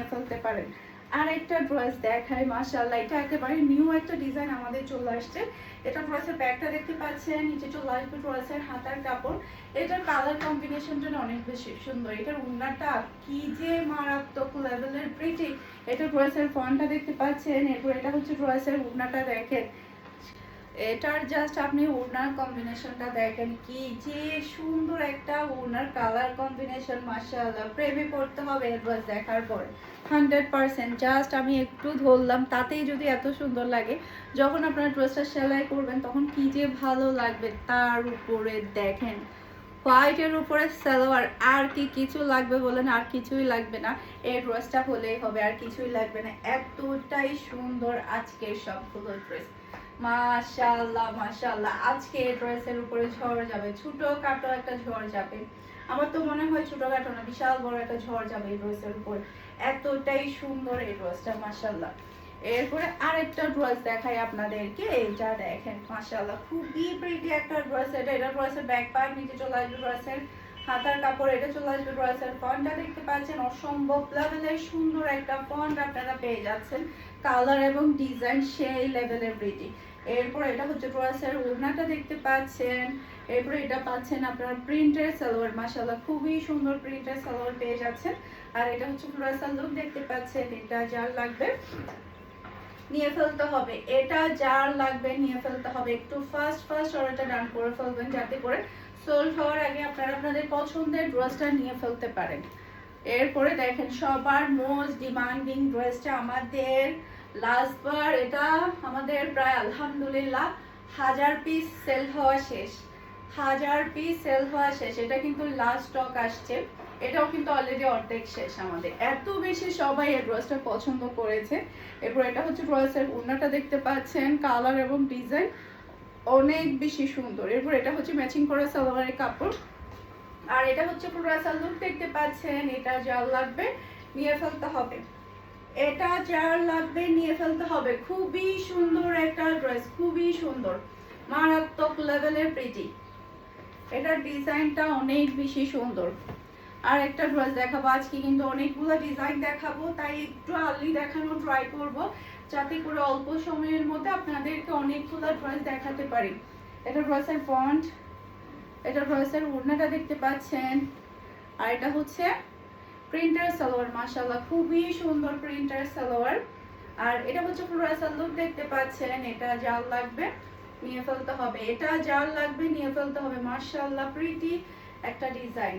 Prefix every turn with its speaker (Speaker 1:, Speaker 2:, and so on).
Speaker 1: নিয়ে ফেলতে পারেন। আর একটা ড্রেস দেখায়, মাশাআল্লাহ, এটা একেবারে নিউ একটা ডিজাইন আমাদের চলে আসছে। এটা ড্রেসের ব্যাগটা দেখতে পাচ্ছেন, নিচে চলে আসবে ড্রেসের হাতার কাপড়। এটার কালার কম্বিনেশনটা অনেক বেশি সুন্দর। এটার ওড়নাটা কি যে মারাত্মক লেভেলের প্রিটি। এটা ড্রেসের ফন্টটা দেখতে পাচ্ছেন, এরপর এটা হচ্ছে ড্রেসের ওড়নাটা দেখেন। এটার জাস্ট আপনি ওড়নার কম্বিনেশনটা দেখেন, কি যে সুন্দর একটা ওড়নার কালার কম্বিনেশন, মাশাআল্লাহ, প্রেমে পড়তে হবে এই ড্রেস দেখার পরে 100%। জাস্ট আমি একটু ধরলাম, তাতেই যদি এত সুন্দর লাগে, যখন আপনার ড্রেসটা সেলাই করবেন তখন কি যে ভালো লাগবে। তার উপরে দেখেন হোয়াইটের উপরে সালোয়ার, আর কি কিছু লাগবে বলেন? আর কিছুই লাগবে না, এই ড্রেসটা হলেই হবে, আর কিছুই লাগবে না। এতটাই সুন্দর আজকের সবগুলো ড্রেস, মাশাআল্লাহ মাশাআল্লাহ। আজকে এই ড্রেসের উপরে ঝড় যাবে, ছোটখাটো একটা ঝড় যাবে। আমার তো মনে হয় ছোটখাটো না, বিশাল বড় একটা ঝড় যাবে এই ড্রেসের উপর। এতটাই সুন্দর এই ড্রেসটা, মাশাআল্লাহ। এরপরে আরেকটা ড্রেস দেখাই আপনাদেরকে, এইটা দেখেন, মাশাআল্লাহ, খুবই প্রিটি একটা ড্রেস। এটা ড্রেসের ব্যাক পার্ট, নিচে চলে আসবে ড্রেসের হাতার কাপড়, এটা চলে আসবে ড্রেসের ফন্টটা দেখতে পাচ্ছেন, অসম্ভব লেভেলের সুন্দর একটা ফন্ট আপনারা পেয়ে যাচ্ছেন। কালার এবং ডিজাইন সেই লেভেলের প্রিটি। এরপর এটা হচ্ছে ড্রেসের ওড়নাটা দেখতে পাচ্ছেন। এরপরে এটা পাচ্ছেন আপনার প্রিন্টের সালোয়ার, মাশাআল্লাহ, খুবই সুন্দর প্রিন্টের সালোয়ার পেয়ে যাচ্ছেন। আর এটা হচ্ছে ড্রেসের লুক দেখতে পাচ্ছেন। এটা যার লাগবে নিয়ে ফেলতে হবে, এটা যার লাগবে নিয়ে ফেলতে হবে। একটু ফাস্ট অর্ডারটা ডান করে ফেলবেন, যাতে করে সোল্ড হওয়ার আগে আপনারা আপনাদের পছন্দের ড্রেসটা নিয়ে ফেলতে পারেন। এরপরে দেখেন সবার মোস্ট ডিমান্ডিং ড্রেসটা আমাদের লাস্টবার, এটা আমাদের প্রায় আলহামদুলিল্লাহ 1000 পিস সেল হওয়া শেষ, 1000 পিস সেল হওয়া শেষ। এটা কিন্তু লাস্ট স্টক আসছে, এটাও কিন্তু অলরেডি অর্ধেক শেষ আমাদের। এত বেশি সবাই এই ড্রেসটা পছন্দ করেছে। এরপর এটা হচ্ছে ড্রেসের ওড়নাটা দেখতে পাচ্ছেন, কালার এবং ডিজাইন অনেক বেশি সুন্দর। এরপর এটা হচ্ছে ম্যাচিং করা সালোয়ারের কাপড়। আর এটা হচ্ছে পুরো রাসাল লুক দেখতে পাচ্ছেন। এটা যার লাগবে নিয়ে ফেলতে হবে, এটা যার লাগবে নিয়ে ফেলতে হবে। খুবই সুন্দর একটা ড্রেস, খুবই সুন্দর, মারাত্মক লেভেলের প্রিটি। এটার ডিজাইনটা অনেক বেশি সুন্দর। আর একটা ড্রেস দেখাবো আজকে, কিন্তু অনেকগুলো ডিজাইন দেখাবো, তাই একটু আর্লি দেখানো ট্রাই করব, যাতে করে অল্প সময়ের মধ্যে আপনাদেরকে অনেকগুলো ড্রেস দেখাতে পারি। এটা ড্রেসের ফন্ট, এটা ড্রেসের ওড়নাটা দেখতে পাচ্ছেন। আর এটা হচ্ছে প্রিন্টার সালোয়ার, মাশাআল্লাহ, খুবই সুন্দর প্রিন্টার সালোয়ার। আর এটা হচ্ছে পুরো রাসাল লুক দেখতে পাচ্ছেন। এটা যার লাগবে নিয়ে ফেলতে হবে, এটা যার লাগবে নিয়ে ফেলতে হবে, মাশাআল্লাহ, প্রিটি একটা ডিজাইন।